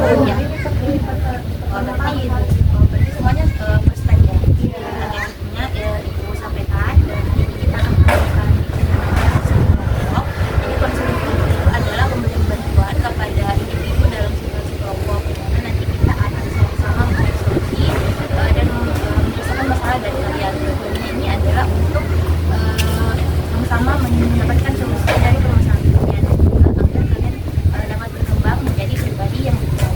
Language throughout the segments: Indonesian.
Ya. Berarti semuanya first time ya. Target sukunya ya Ibu sampaikan dan ini kita akan melakukan kelompok. Jadi konseling itu adalah memberi bantuan kepada individu dalam situasi kelompok, dimana nanti kita akan sama-sama mencari solusi dan menyelesaikan masalah dari kalian. Tujuannya ini adalah untuk sama-sama mendapatkan solusi dari permasalahan kalian dan juga agar kalian dapat berkembang menjadi pribadi yang lebih baik.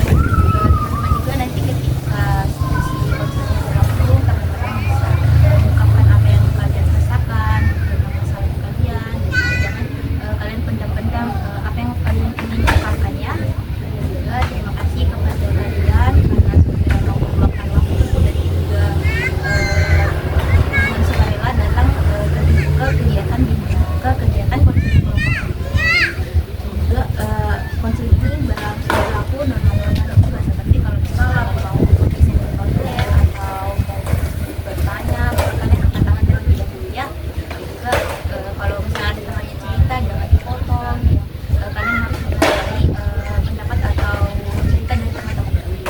Teman-teman juga nanti ketika sesi konselnya berlangsung, teman-teman bisa mengungkapkan apa yang kalian rasakan tentang masalah kalian, dan jangan kalian pendam-pendam apa yang kalian ingin ungkapkan ya. Dan juga terima kasih kepada kalian karena sudah mau meluangkan waktu dan juga dengan sukarela datang ke kegiatan konseling kelompok. Juga konseling ini berlaku normal-normal juga, seperti kalau misalnya mau isi formulir atau mau bertanya, kalian angkat tangan terlebih dahulu ya. Juga kalau misalnya ada temannya cerita jangan dipotong ya. Kalian harus menghargai pendapat atau cerita dari teman-teman kalian.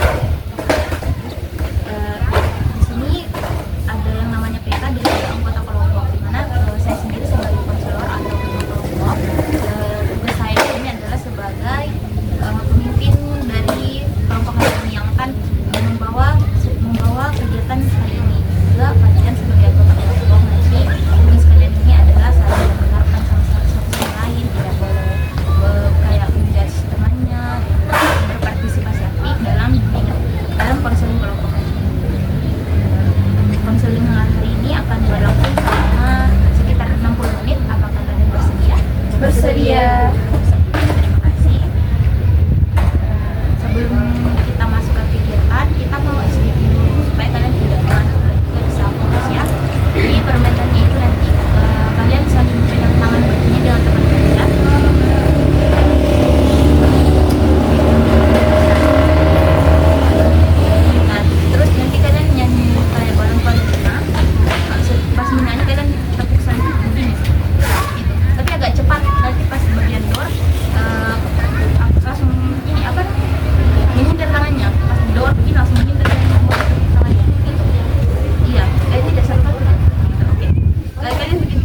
Di sini ada yang namanya PK dan juga anggota kelompok, dimana saya sendiri sebagai konselor atau kelompok, tugas saya ini adalah sebagai pemimpin dari kelompok hari ini yang akan membawa kegiatan hari ini. Juga kalian sebagai anggota kelompok nanti tugas kalian ini adalah saling mendengarkan satu sama lain, tidak boleh kayak menjudge temannya, dan berpartisipasi aktif dalam konseling kelompok hari ini. Konseling hari ini akan berlangsung selama sekitar 60 menit. Apakah kalian bersedia? Bersedia. Terima kasih. Sebelum kita masuk ke kegiatan, kita mau sedikit dulu supaya kalian tidak mengantuk dan juga bisa fokus ya. Jadi permainannya itu nanti kalian saling pegang tangan bertanya dengan teman kalian. Nah, terus nanti kalian nyanyi kayak bareng-bareng. Pas menyanyi kalian tepuk saling begini gitu. Tapi agak cepat, nanti pas bagian door langsung ini apa menghindar tangannya. Pas di door begini langsung menghindar tangannya gitu. Iya, tidak satu gitu. Oke. Kalian begini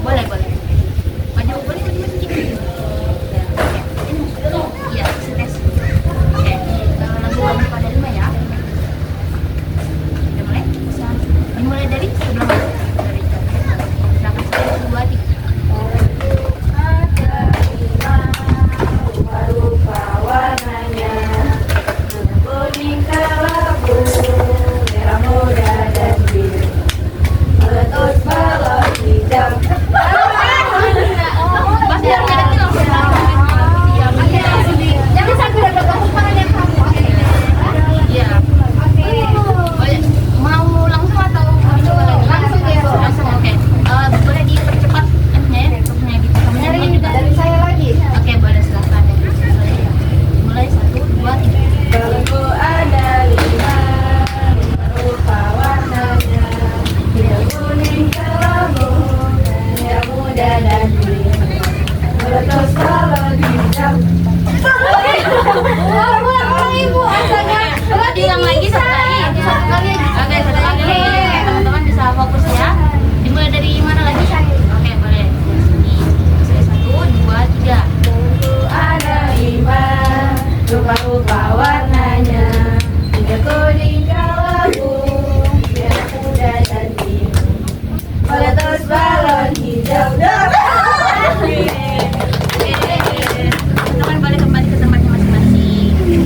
boleh maju boleh sedikit gitu. Iya, tes. Oke, lagu kamu pada 5 ya. Udah mulai? Bisa dimulai dari sebelum dari silakan 1, 2, 3. Ada 5 rupa-rupa warnanya, kuning kelabu, merah muda dan biru, meletus balon hijau. Jangan sampai ada tangan yang kamu. Iya. Mau langsung atau coba lagi? Langsung ya. Langsung, oke. Boleh dipercepat ya, grupnya gitu. Kamunya juga. Dari saya lagi. Oke, boleh silakan. Mulai 1, 2, 3. Kalau ada 5 rupa warnanya, biru, kuning, kelabu, merah muda dan biru, meletus balon hijau. Ibu asalnya. Diulang lagi satu kali. Oke, satu kali. Teman-teman bisa fokus ya. Dimulai dari mana lagi? Oke, boleh. Dari sini. 1, 2, 3. Ada 5 rupa-rupa warnanya, biru, kuning, kelabu, merah muda dan biru, meletus balon hijau. Teman-teman boleh kembali ke tempatnya masing-masing.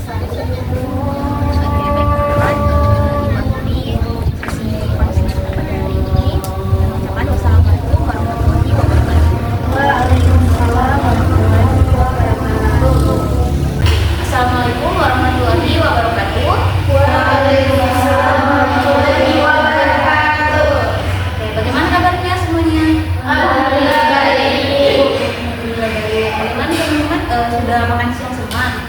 baik teman-teman, diakhiri sesi konseling kita pada hari ini. Dan ucapan wassalamualaikum warahmatullahi wabarakatuh. Waalaikumsalam warahmatullahi wabarakatuh. Assalamualaikum warahmatullahi wabarakatuh. Waalaikumsalam warahmatullahi wabarakatuh. Oke, bagaimana kabarnya semuanya? Alhamdulillah baik. Alhamdulillah baik. Bagaimana teman-teman, sudah makan siang semua?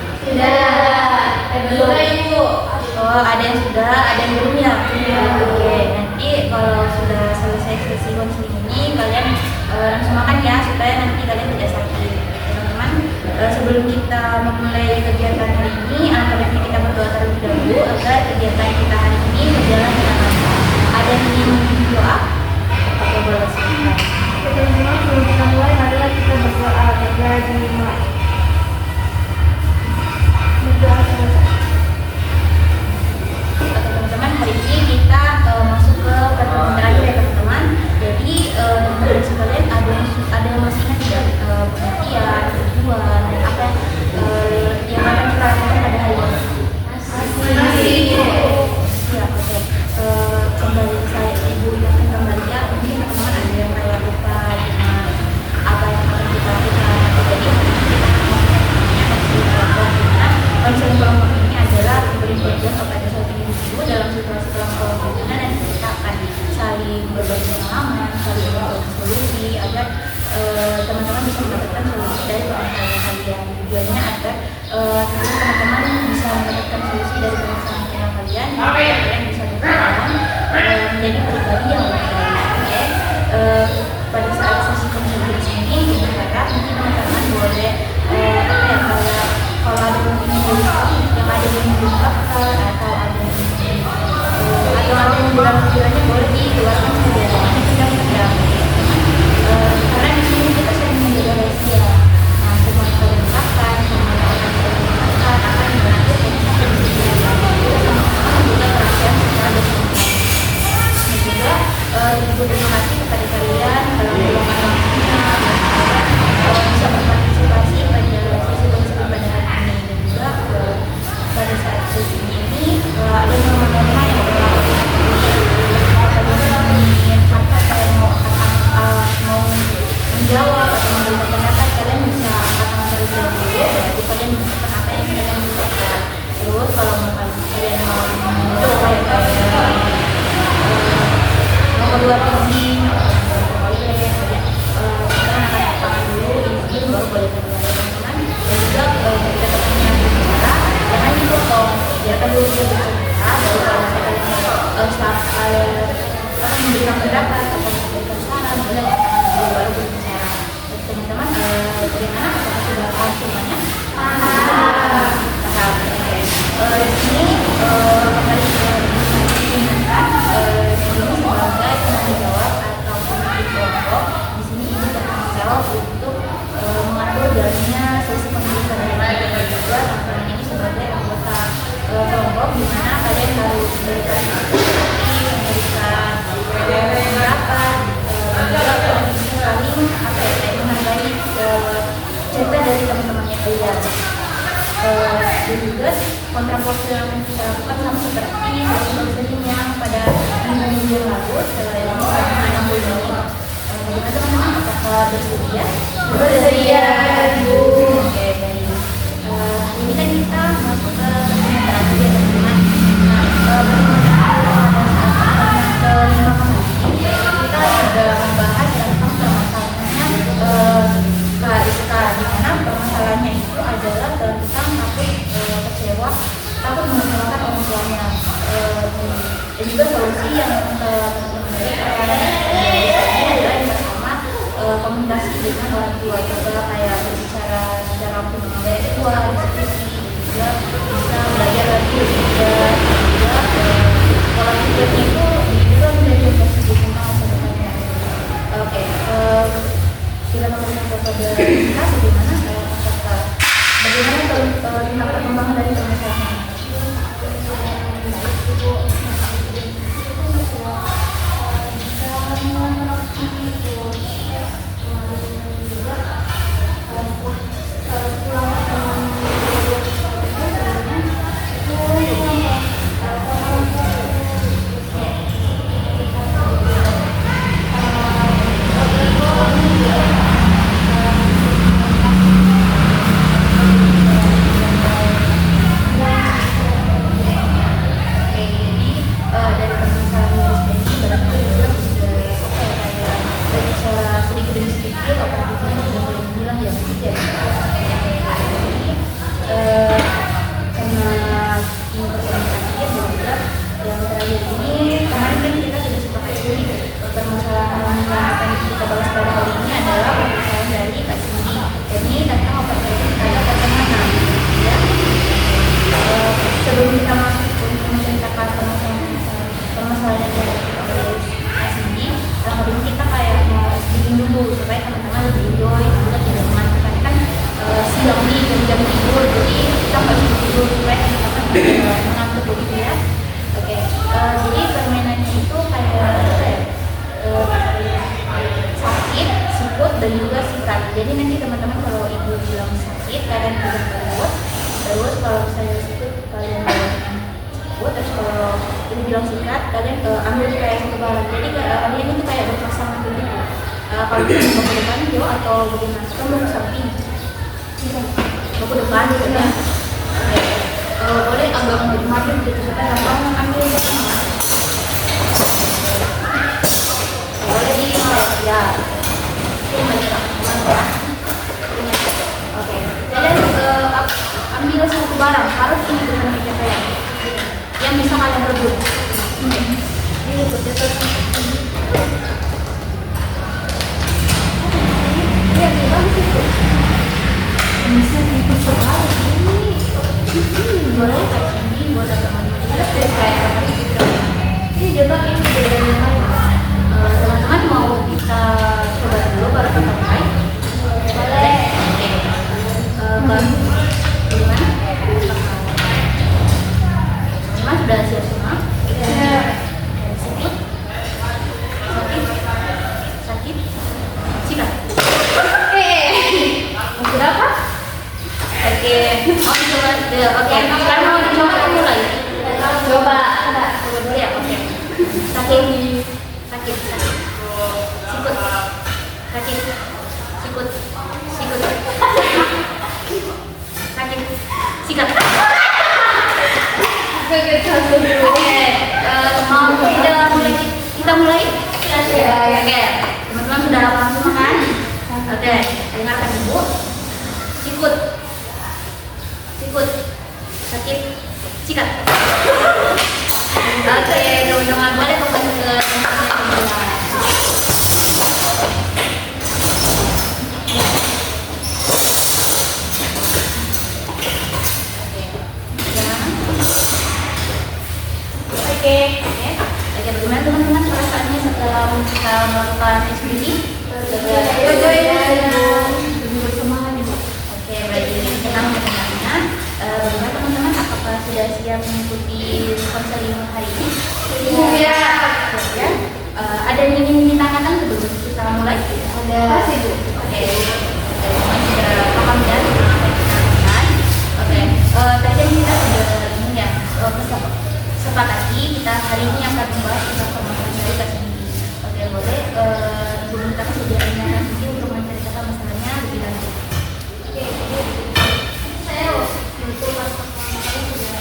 Belum Ibu. Oh, ada yang sudah, ada yang belum ya? Oke, nanti kalau sudah selesai sesi konseling ini, kalian langsung makan ya, supaya nanti kalian tidak sakit. Teman-teman, sebelum kita memulai kegiatan hari ini, alangkah baiknya kita berdoa terlebih dahulu agar kegiatan kita hari ini berjalan dengan lancar. Ada yang ingin memimpin doa? Oke, boleh sebentar. Teman-teman, sebelum kita mulai, marilah kita berdoa kepada Tuhan. Berdoa selesai. Oke teman-teman, hari ini kita masuk ke pertemuan terakhir ya teman-teman. Jadi teman-teman sekalian ada yang masih ingat tidak pengertian, tujuan, dan apa yang akan kita lakukan pada hari ini? Masih. Ya, oke. Kembali saya ibu ingatkan kembali ya. Mungkin teman-teman ada yang kayak lupa dengan apa yang akan kita lakukan. Jadi konseling kelompok ini adalah memberi pengertian kepada suatu individu dalam situasi kelompok bencana, dan kita akan saling berbagi pengalaman, saling berbagi solusi agar teman-teman bisa mendapatkan solusi dari permasalahan kalian. Tujuannya agar teman-teman bisa mendapatkan solusi dari permasalahan kalian, dan kalian bisa berkembang menjadi pribadi yang lebih baik. Oke, pada saat sesi konseling ini kita harap mungkin teman-teman boleh kalau ada yang diungkapkan atau ada yang bilang-bilangnya boleh dikeluarkan saja, namanya kita pendam. Karena di sini kita sering menjaga rahasia. Nah, semua yang kita ungkapkan, semua yang akan kita ungkapkan akan dibantu dengan kita sama-sama menjaga perhatian secara bersama-sama. Dan juga ibu terima kasih kepada kalian dalam meluangkan waktunya bisa berpartisipasi pada sesi konseling pada hari ini. Dan juga pada saat sesi ini ada nama-nama yang berlaku. Kalian mau menjawab atau memberikan pendapat, kalian bisa angkat tangan terlebih dahulu. Jadi kalian menunjukkan apa yang kalian butuhkan. Terus kalau kalian mau menjawab mau keluar izin, kalian angkat tangan dulu, izin baru boleh keluar teman-teman. Dan juga ketika temannya berbicara, jangan dipotong, biarkan dulu dia berbicara. Baru kalau kalian memberikan pendapat atau memberikan saran, boleh angkat tangan dulu baru berbicara. Jadi teman-teman, bagaimana? Apakah sudah paham semuanya? Paham. Di sini kembali diingatkan ini sebagai penanggung jawab atau pemimpin kelompok. Di sini ibu bertanggung jawab untuk mengatur jalannya sesi pendidikan dan juga teman-teman ini sebagai anggota kelompok, di mana kalian harus berpartisipasi, memberikan pendapat, juga saling menghargai cerita dari teman-temannya kalian. Dan juga kontraplosi yang kita lakukan sama seperti sesi konseling yang pada minggu yang lalu setelah ini selama 60 menit. Bagaimana teman-teman, apakah bersedia? Bersedia, Ibu. Oke, baik. Ini kan kita masuk ke pertemuan terakhir ya teman-teman. Nah, kelima kemarin kita sudah membahas tentang permasalahannya KSK, di mana permasalahannya itu adalah tentang takut kecewa, takut mengecewakan orang tuanya, dan juga solusi yang teman-teman berikan ini adalah yang pertama komunikasi dengan orang tua, juga kayak berbicara secara langsung dengan orang tua, diskusi, juga bisa belajar lagi belajar, juga pola pikirnya itu juga menjadi positif tentang masa depannya. Oke, kita memberikan kepada kita bagaimana tentang perkembangan dari permasalahan. mengantuk begitu ya. Oke, jadi permainannya itu kayak apa ya? Sakit, sikut, dan juga sikat. Jadi nanti teman-teman kalau ibu bilang sakit, kalian bilang perut. Terus kalau saya sikut, kalian bilang sikut. Terus kalau ibu bilang sikat, kalian ambil kayak satu barang. Jadi kalian itu kayak berpasangan begitu. Kalau misalnya mau ke depan Jo atau bagaimana, atau mau ke samping, mau ke depan gitu ya. Boleh agak maju gitu supaya gampang ambil boleh di ya ini ya. Oke, kalian ambil satu barang, harus ini dengan meja kalian yang bisa kalian rebut. Ini betul. Ya, bagus itu. Bisa dipercepat ini. Boleh kayak ini buat teman-teman. Ini coba ini dengan yang lain. Teman-teman mau kita coba dulu baru kita mulai. Boleh. Baru gimana? Teman sudah siap semua? Sikut, sakit, sikat. Mau berapa? Oke, coba. Oke, sekarang mau dicoba mulai. Coba dulu ya. Oke. Sakit, sikut, sakit, sikut, sakit, sikat. Oke, mau kita mulai? Oke, teman-teman sudah hafal semua kan? Oke, dengarkan ibu. Sikut, sakit, sikat. Oke, teman-teman boleh kembali ke tempat semula. Oke, bagaimana teman-teman perasaannya setelah kita melakukan tes ini? Bersemangat ibu. Oke, baik. Senang mendengarnya. Bagaimana teman-teman? Apakah sudah siap mengikuti konseling hari ini? Iya. Ya. Ada yang ingin ditanyakan sebelum kita mulai? Ada. Ibu. Oke. Teman-teman sudah paham ya tentang apa yang kita lakukan? Oke. Tadi kita sudah ini ya sepakati kita hari ini akan membahas tentang kemampuan tes ini. Oke, boleh. Ibu minta kesediaannya nanti untuk menceritakan masalahnya lebih lanjut. Oke. Saya untuk pas pertama kali sudah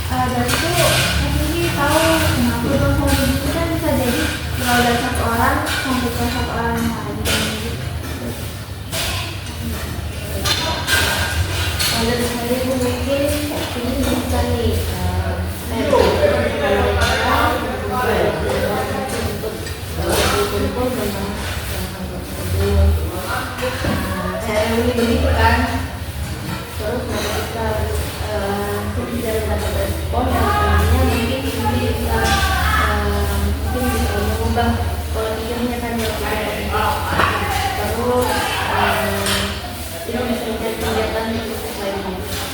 dari itu Mas Vicky tahu kenapa berusaha itu kan bisa jadi kalau dari satu orang sampai ke satu orang yang lain gitu. Kalau dari saya itu mungkin ini bisa nih kumpul memang saya ini begitu kan, terus nanti kita bisa dapat respon dan selanjutnya mungkin ini bisa mungkin bisa mengubah pola pikirnya kan ya, terus kita bisa mencari kegiatan yang sesuai dengan sama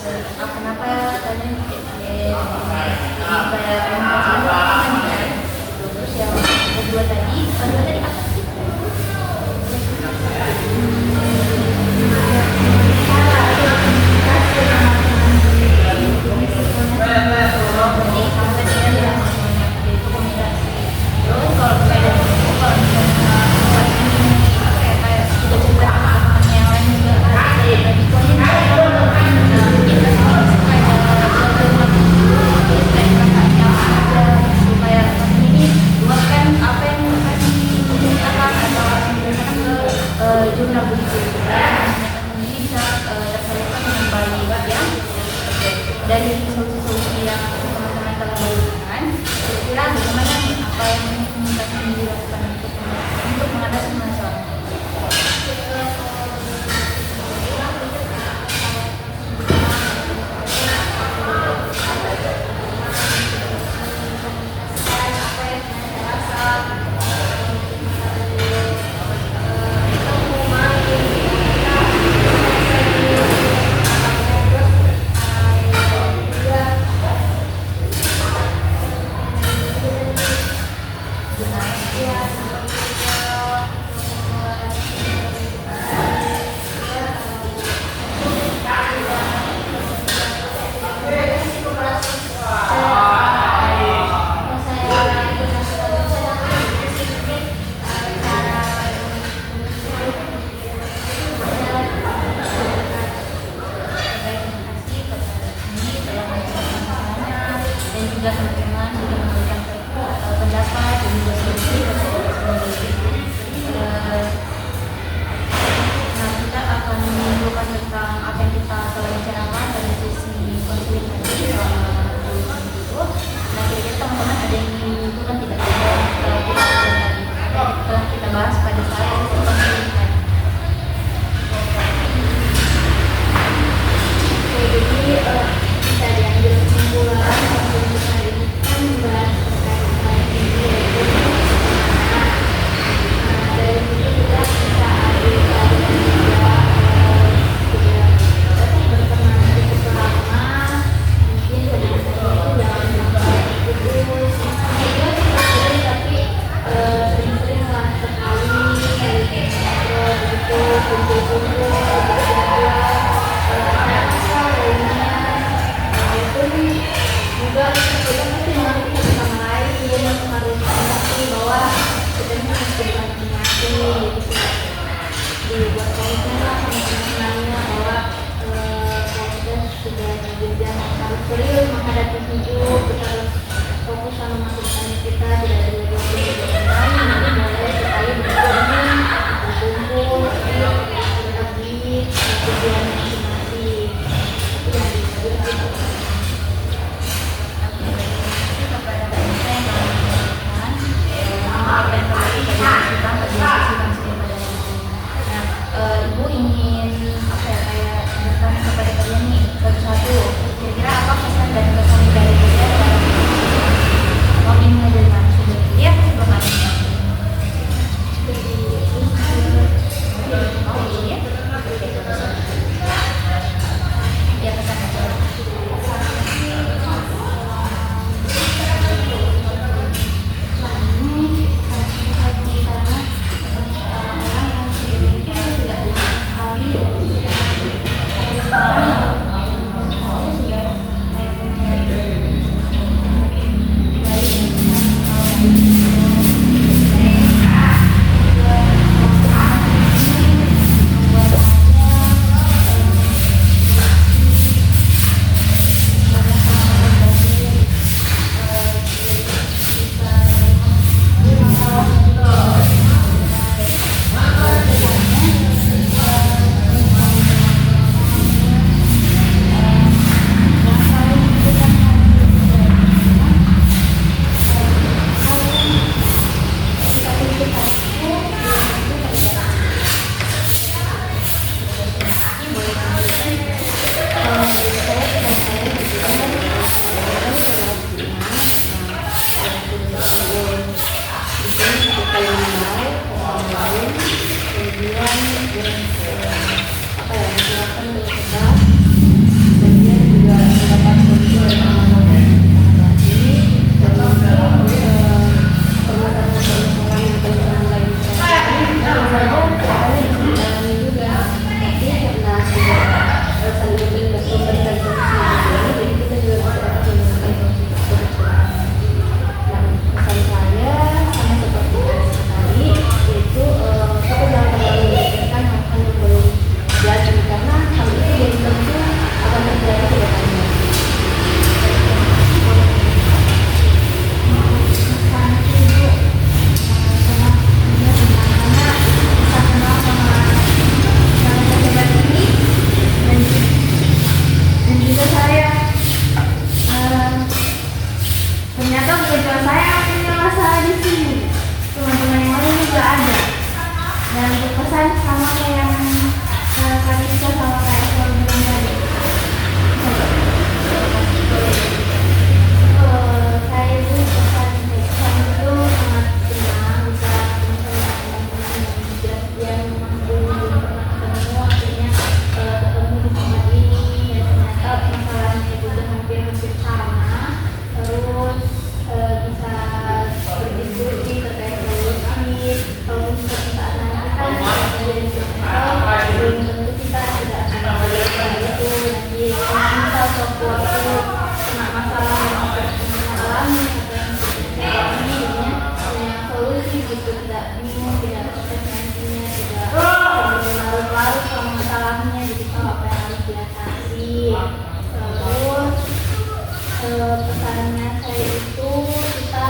terus kenapa kalian terus yang kedua tadi apa sih? bisa sama kayak yang bilang tadi. Saya itu pesan saya itu sangat senang bisa misalnya teman-teman yang juga yang memang belum pernah ketemu akhirnya ketemu di tempat ini ya ternyata masalahnya juga hampir sama, terus bisa berdiskusi terkait solusi. Kalau misalnya saat nanti kan jadi jurnal belum tentu kita tidak akan melakukan itu nanti misal suatu waktu kena masalah yang kita alami atau yang kita alami jadinya punya solusi gitu, tidak bingung, tidak stres nantinya, tidak berlarut-larut sama masalahnya, jadi tahu apa yang harus diatasi. Terus pesannya saya itu kita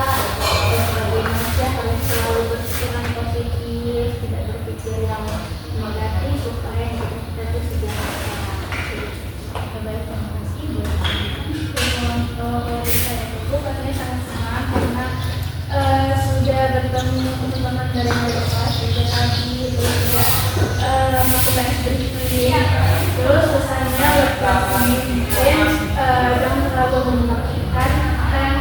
sebagai manusia harus selalu berpikiran positif, tidak berpikir yang negatif supaya hidup kita itu sejahtera. Baik, terima kasih buat kalau saya itu katanya sangat senang karena sudah bertemu teman-teman dari kelas juga tadi, terus juga melakukan briefing, terus pesannya lebih jangan terlalu memaksakan dan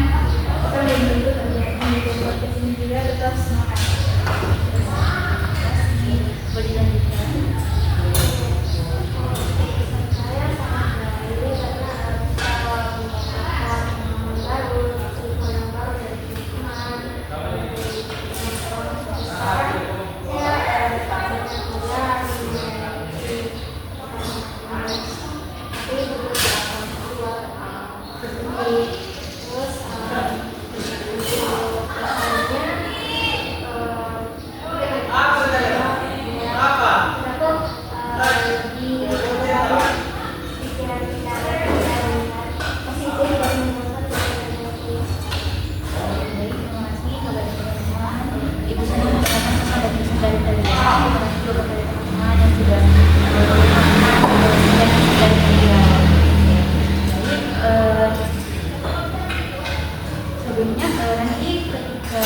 kita begitu terjadi buat kesini juga tetap semangat. Boleh dilanjutkan. Saya sangat baik karena bisa mendapatkan pengalaman baru, ilmu yang baru dari teman-teman, dari teman-teman besar. Saya banyak belajar mengenai tapi beberapa keluar seperti terus sebelumnya nanti ketika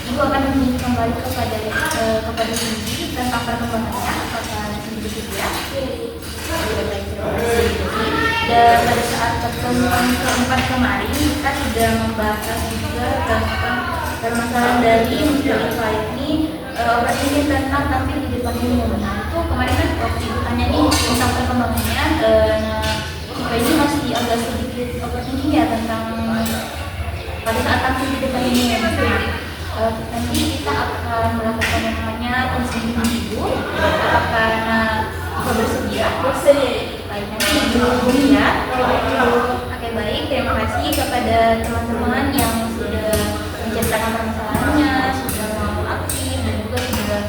ibu akan meminta kembali kepada Cindy tentang perkembangannya, apakah Cindy ya? Dan pada saat pertemuan keempat kemarin kita sudah membahas juga tentang permasalahan dari Musdalifah ini, obat ini tentang tampil di depan umum. Nah itu kemarin kan waktu ibu tanya nih tentang perkembangannya, nah ini masih agak sedikit overthinking ya tentang pada saat tampil di depan umum. Nanti kita akan melakukan yang namanya konseling ibu, apakah ibu bersedia? Baik, nanti ibu ya. Oke baik, terima kasih kepada teman-teman yang sudah menceritakan permasalahannya, sudah mau aktif dan juga sudah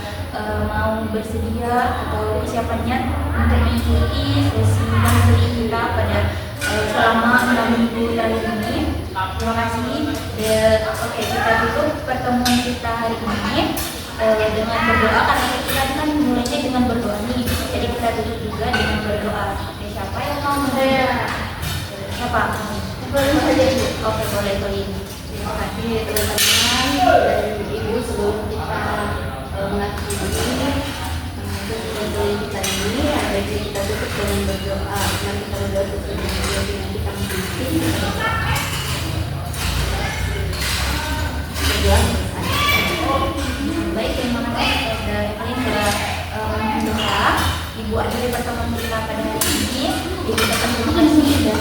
mau bersedia atau persiapannya untuk mengikuti sesi konseling kita pada selama 6 minggu terakhir ini. Terima kasih. Oke, kita tutup pertemuan kita hari ini dengan berdoa, karena kita kan mulainya dengan berdoa nih. Jadi kita tutup juga dengan berdoa. Oke, siapa yang mau memulai? Siapa? Boleh saja ibu. Oke, boleh Tolin. Terima kasih teman-teman dan ibu sebelum kita mengakhiri sesi kita ini, ada kita tutup dengan berdoa. Mari kita berdoa tutup dengan doa dengan kita mengikuti. Baik, terima kasih kepada Evelyn sudah mendoa. Ibu akhiri pertemuan kita pada hari ini. Ibu terima kasih dan